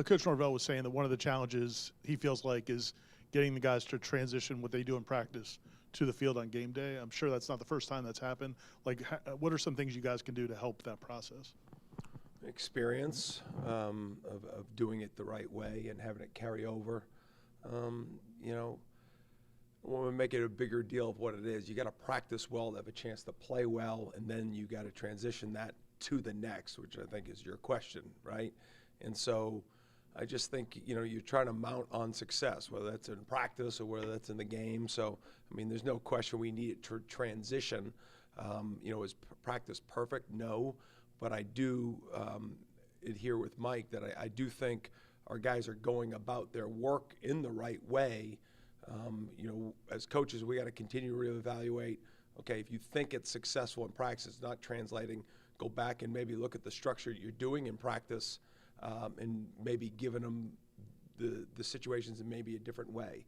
Coach Norvell was saying that one of the challenges he feels like is getting the guys to transition what they do in practice to the field on game day. I'm sure that's not the first time that's happened. Like, what are some things you guys can do to help that process? Experience of doing it the right way and having it carry over. You know, when we make it a bigger deal of what it is, you got to practice well to have a chance to play well, and then you got to transition that to the next, which I think is your question, right? And so I just think, you know, you're trying to mount on success, whether that's in practice or whether that's in the game. So, I mean, there's no question we need it to transition. You know, is practice perfect? No. But I do adhere with Mike that I do think our guys are going about their work in the right way. You know, as coaches, we got to continue to reevaluate. Okay, if you think it's successful in practice, it's not translating, go back and maybe look at the structure you're doing in practice and maybe giving them the situations in maybe a different way.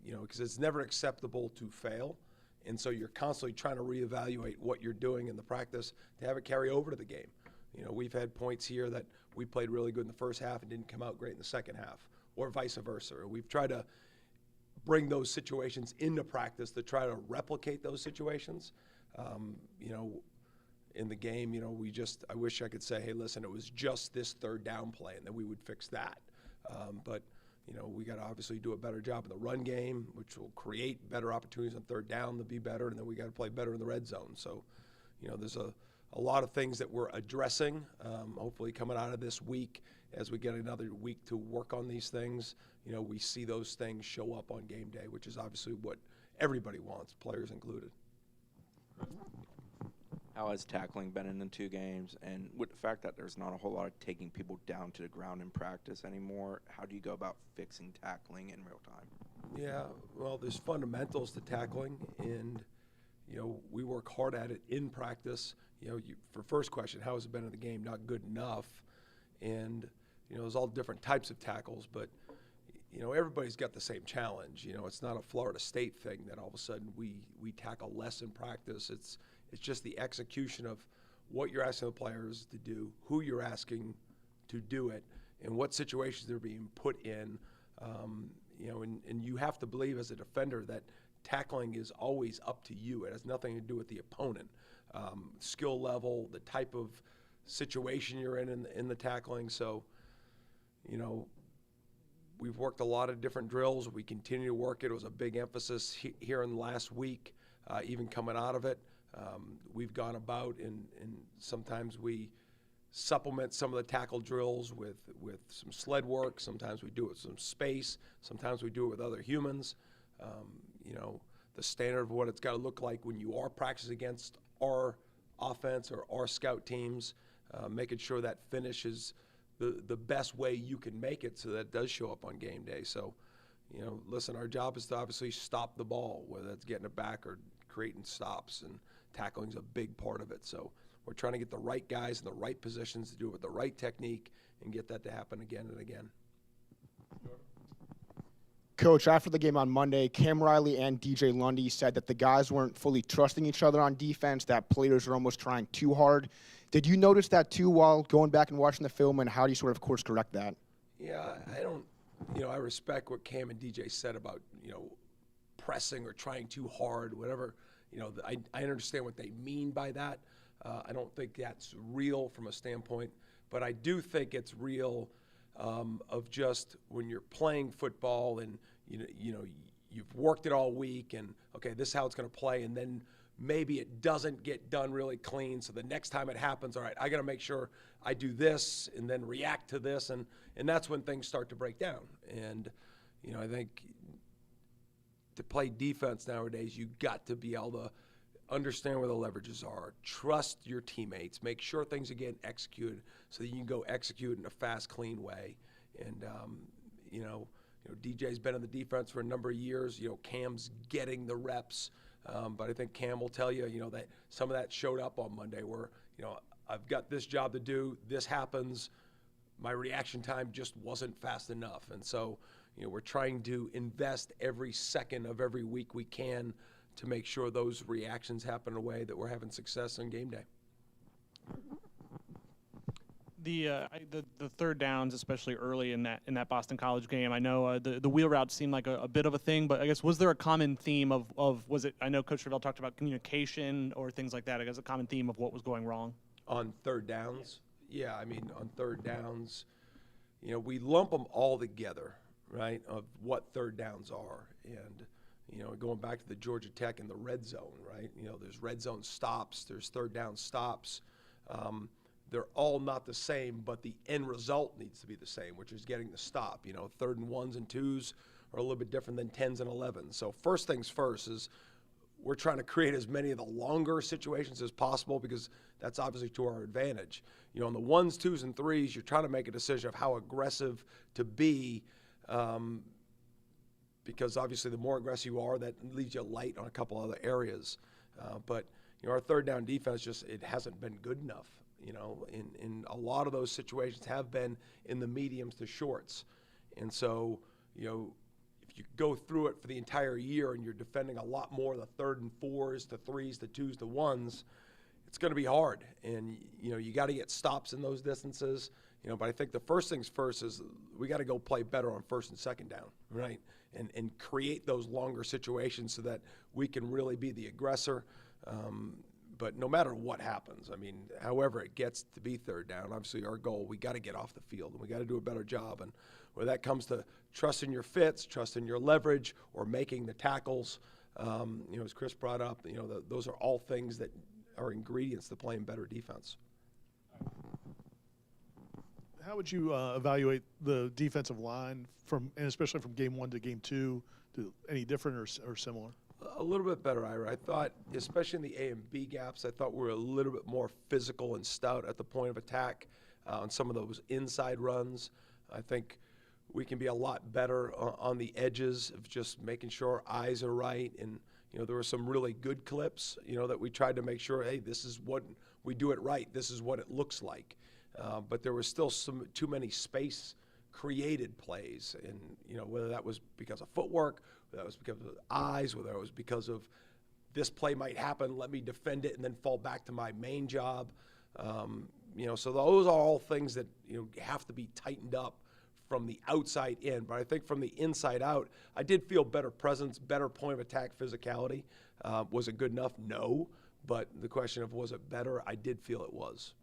You know, because it's never acceptable to fail. And so you're constantly trying to reevaluate what you're doing in the practice to have it carry over to the game. You know, we've had points here that we played really good in the first half and didn't come out great in the second half, or vice versa. We've tried to bring those situations into practice to try to replicate those situations. You know, in the game, you know, I wish I could say, hey, listen, it was just this third down play, and then we would fix that. But you know, we got to obviously do a better job in the run game, which will create better opportunities on third down to be better, and then we got to play better in the red zone. So, you know, there's a lot of things that we're addressing, hopefully coming out of this week as we get another week to work on these things. You know, we see those things show up on game day, which is obviously what everybody wants, players included. How has tackling been in the two games? And with the fact that there's not a whole lot of taking people down to the ground in practice anymore, how do you go about fixing tackling in real time? Yeah, well, there's fundamentals to tackling, and, you know, we work hard at it in practice. You know, for first question, how has it been in the game? Not good enough. And, you know, there's all different types of tackles, but, you know, everybody's got the same challenge. You know, it's not a Florida State thing that all of a sudden we tackle less in practice. It's just the execution of what you're asking the players to do, who you're asking to do it, and what situations they're being put in. You know, and you have to believe as a defender that tackling is always up to you. It has nothing to do with the opponent. Skill level, the type of situation you're in the tackling. So, you know, we've worked a lot of different drills. We continue to work it. It was a big emphasis here in the last week, even coming out of it. We've gone about and sometimes we supplement some of the tackle drills with some sled work. Sometimes we do it with some space. Sometimes we do it with other humans. You know, the standard of what it's got to look like when you are practicing against our offense or our scout teams, making sure that finish is the best way you can make it so that it does show up on game day. So, you know, listen, our job is to obviously stop the ball, whether that's getting it back or creating stops, and tackling is a big part of it. So we're trying to get the right guys in the right positions to do it with the right technique and get that to happen again and again. Coach, after the game on Monday, Cam Riley and DJ Lundy said that the guys weren't fully trusting each other on defense, that players were almost trying too hard. Did you notice that too while going back and watching the film, and how do you sort of course correct that? Yeah, I respect what Cam and DJ said about, you know, pressing or trying too hard, whatever. You know, I understand what they mean by that. I don't think that's real from a standpoint, but I do think it's real of just when you're playing football and you know you've worked it all week and okay, this is how it's going to play, and then maybe it doesn't get done really clean. So the next time it happens, all right, I got to make sure I do this and then react to this, and that's when things start to break down. And you know, I think to play defense nowadays, you got to be able to understand where the leverages are, trust your teammates, make sure things are getting executed so that you can go execute in a fast, clean way. And you know, DJ's been in the defense for a number of years. You know, Cam's getting the reps, but I think Cam will tell you, you know, that some of that showed up on Monday where, you know, I've got this job to do, this happens, my reaction time just wasn't fast enough. And so, you know, we're trying to invest every second of every week we can to make sure those reactions happen in a way that we're having success on game day. The third downs, especially early in that Boston College game, I know the wheel routes seemed like a bit of a thing, but I guess was there a common theme of was it? I know Coach Norvell talked about communication or things like that. I guess a common theme of what was going wrong. On third downs, yeah, I mean on third downs, we lump them all together, right? Of what third downs are, and going back to the Georgia Tech and the red zone, right? There's red zone stops, there's third down stops. They're all not the same, but the end result needs to be the same, which is getting the stop. Third and ones and twos are a little bit different than 10s and 11s. So first things first is we're trying to create as many of the longer situations as possible because that's obviously to our advantage. On the ones, twos, and threes, you're trying to make a decision of how aggressive to be because obviously the more aggressive you are, that leaves you light on a couple other areas. But our third down defense it hasn't been good enough. In a lot of those situations have been in the mediums to shorts. And so, if you go through it for the entire year and you're defending a lot more of the third and fours to threes to twos to ones, it's going to be hard. And, you got to get stops in those distances. But I think the first things first is we got to go play better on first and second down, right? And create those longer situations so that we can really be the aggressor. But no matter what happens, I mean, however it gets to be third down, obviously our goal, we got to get off the field and we got to do a better job. And whether that comes to trusting your fits, trusting your leverage, or making the tackles, as Chris brought up, those are all things that are ingredients to playing better defense. How would you evaluate the defensive line and especially from game 1 to game 2? Any different or similar? A little bit better, Ira. I thought, especially in the A and B gaps, I thought we were a little bit more physical and stout at the point of attack on some of those inside runs. I think we can be a lot better on the edges of just making sure our eyes are right. And, there were some really good clips, that we tried to make sure, hey, this is what we do it right. This is what it looks like. But there was still too many space created plays. And, whether that was because of footwork, whether that was because of eyes, whether it was because of this play might happen, let me defend it and then fall back to my main job. So those are all things that, have to be tightened up from the outside in. But I think from the inside out, I did feel better presence, better point of attack physicality. Was it good enough? No. But the question of was it better, I did feel it was.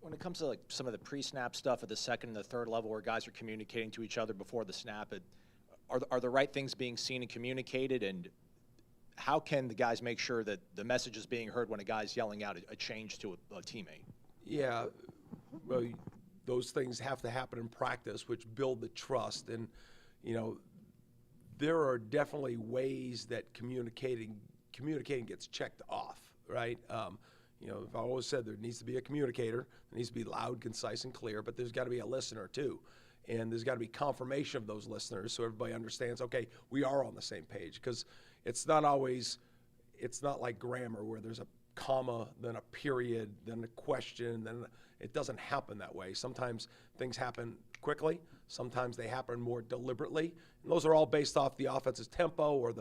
When it comes to some of the pre-snap stuff at the second and the third level where guys are communicating to each other before the snap, are the right things being seen and communicated, and how can the guys make sure that the message is being heard when a guy's yelling out a change to a teammate? Yeah, well, those things have to happen in practice, which build the trust. And, there are definitely ways that communicating gets checked off, right? I've always said there needs to be a communicator. There needs to be loud, concise, and clear, but there's got to be a listener too. And there's got to be confirmation of those listeners so everybody understands, okay, we are on the same page. Because it's not like grammar where there's a comma, then a period, then a question, then it doesn't happen that way. Sometimes things happen quickly. Sometimes they happen more deliberately. And those are all based off the offense's tempo or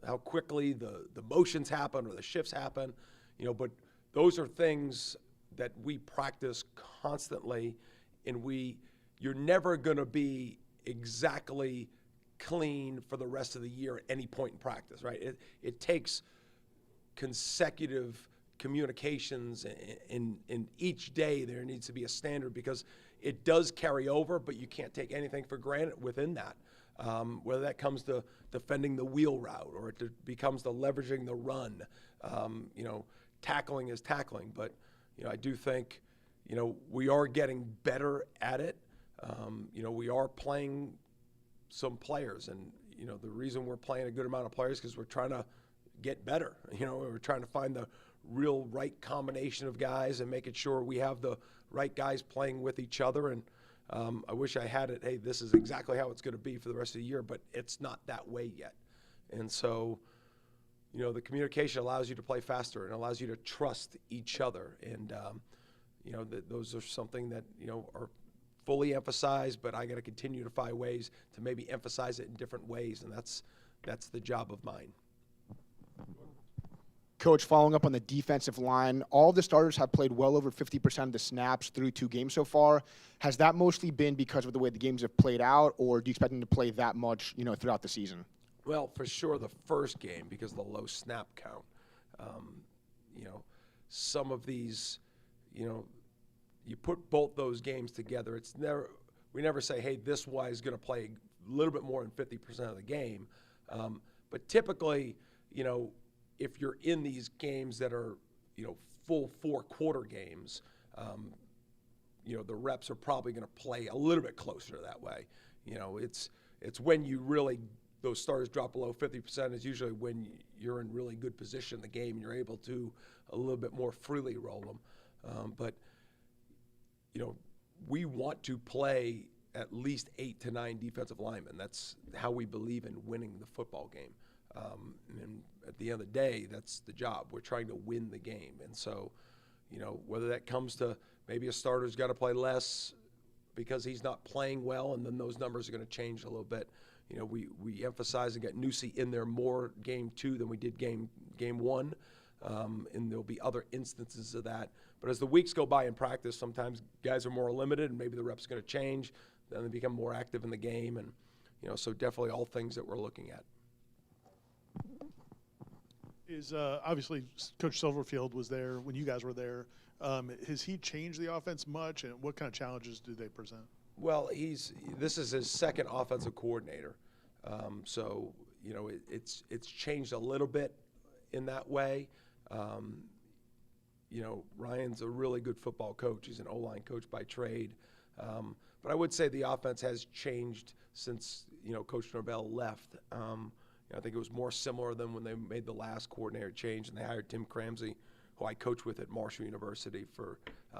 how quickly the motions happen or the shifts happen. But those are things that we practice constantly, and you're never going to be exactly clean for the rest of the year at any point in practice, right? It takes consecutive communications, in each day there needs to be a standard because it does carry over, but you can't take anything for granted within that. Whether that comes to defending the wheel route or it becomes to leveraging the run, tackling is tackling, but I do think we are getting better at it. We are playing some players, and the reason we're playing a good amount of players because we're trying to get better. We're trying to find the real right combination of guys and making sure we have the right guys playing with each other. And I wish I had it. Hey, this is exactly how it's going to be for the rest of the year, but it's not that way yet. And so. The communication allows you to play faster and allows you to trust each other. And, those are something that, are fully emphasized, but I got to continue to find ways to maybe emphasize it in different ways. And that's the job of mine. Coach, following up on the defensive line, all the starters have played well over 50% of the snaps through 2 games so far. Has that mostly been because of the way the games have played out, or do you expect them to play that much, throughout the season? Well, for sure the first game because of the low snap count. Some of these, you put both those games together. We never say, hey, this Y is going to play a little bit more than 50% of the game. But typically, if you're in these games that are, full 4-quarter games, the reps are probably going to play a little bit closer that way. It's when you really, those starters drop below 50% is usually when you're in really good position in the game and you're able to a little bit more freely roll them. But we want to play at least 8 to 9 defensive linemen. That's how we believe in winning the football game. And at the end of the day, that's the job. We're trying to win the game. And so, whether that comes to maybe a starter's got to play less because he's not playing well, and then those numbers are going to change a little bit. We emphasize and get Nussi in there more game 2 than we did game 1. And there'll be other instances of that. But as the weeks go by in practice, sometimes guys are more limited and maybe the reps are going to change. Then they become more active in the game. And, so definitely all things that we're looking at. Is obviously Coach Silverfield was there when you guys were there. Has he changed the offense much, and what kind of challenges do they present? Well, this is his second offensive coordinator. So, it's changed a little bit in that way. Ryan's a really good football coach. He's an O-line coach by trade. But I would say the offense has changed since, Coach Norvell left. I think it was more similar than when they made the last coordinator change and they hired Tim Cramsey, who I coached with at Marshall University for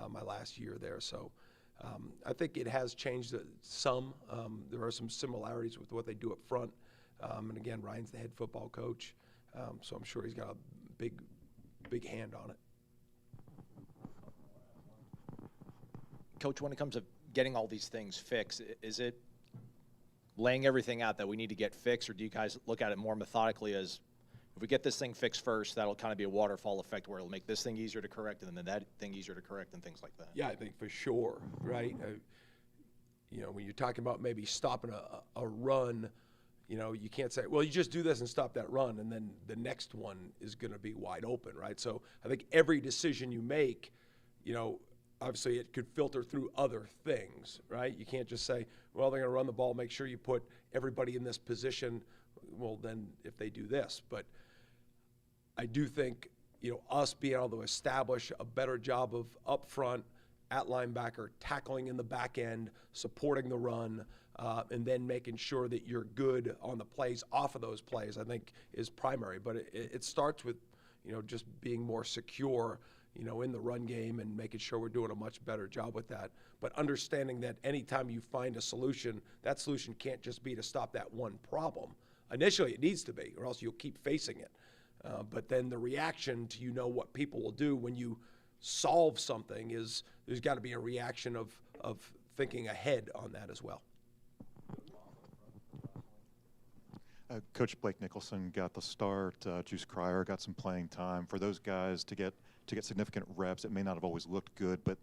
my last year there. So I think it has changed some. There are some similarities with what they do up front. And again, Ryan's the head football coach. So I'm sure he's got a big hand on it. Coach, when it comes to getting all these things fixed, is it laying everything out that we need to get fixed, or do you guys look at it more methodically as if we get this thing fixed first, that'll kind of be a waterfall effect where it'll make this thing easier to correct and then that thing easier to correct and things like that? Yeah, I think for sure, right? When you're talking about maybe stopping a run, you can't say, well, you just do this and stop that run, and then the next one is going to be wide open, right? So I think every decision you make, obviously it could filter through other things, right? You can't just say, well, they're going to run the ball, make sure you put everybody in this position. Well, then if they do this. But I do think, us being able to establish a better job of up front, at linebacker, tackling in the back end, supporting the run, and then making sure that you're good on the plays off of those plays, I think is primary. But it starts with, just being more secure, in the run game and making sure we're doing a much better job with that. But understanding that anytime you find a solution, that solution can't just be to stop that one problem. Initially, it needs to be, or else you'll keep facing it. But then the reaction to what people will do when you solve something is there's got to be a reaction of thinking ahead on that as well. Coach Blake Nicholson got the start. Juice Cryer got some playing time. For those guys to get significant reps, it may not have always looked good, but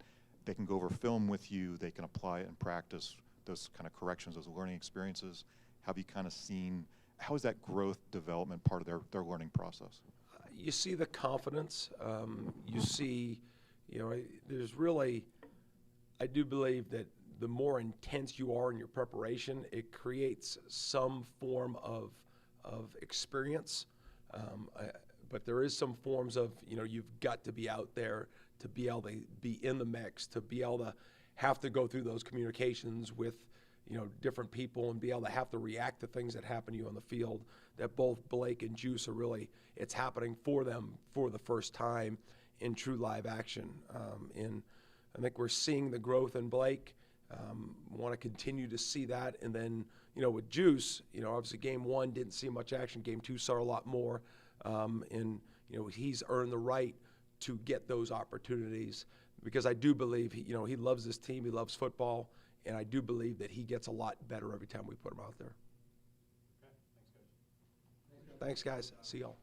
they can go over film with you. They can apply it in practice, those kind of corrections, those learning experiences. Have you kind of seen, how is that growth development part of their learning process? You see the confidence. You see, there's really, I do believe that the more intense you are in your preparation, it creates some form of experience. But there is some forms of, you've got to be out there to be able to be in the mix, to be able to have to go through those communications with, different people and be able to have to react to things that happen to you on the field, that both Blake and Juice are really, it's happening for them for the first time in true live action. And I think we're seeing the growth in Blake. Want to continue to see that. And then, with Juice, obviously game 1 didn't see much action. Game 2 saw a lot more. And he's earned the right to get those opportunities because I do believe he loves this team, he loves football, and I do believe that he gets a lot better every time we put him out there. Okay. Thanks, Coach. Thanks, guys. See y'all.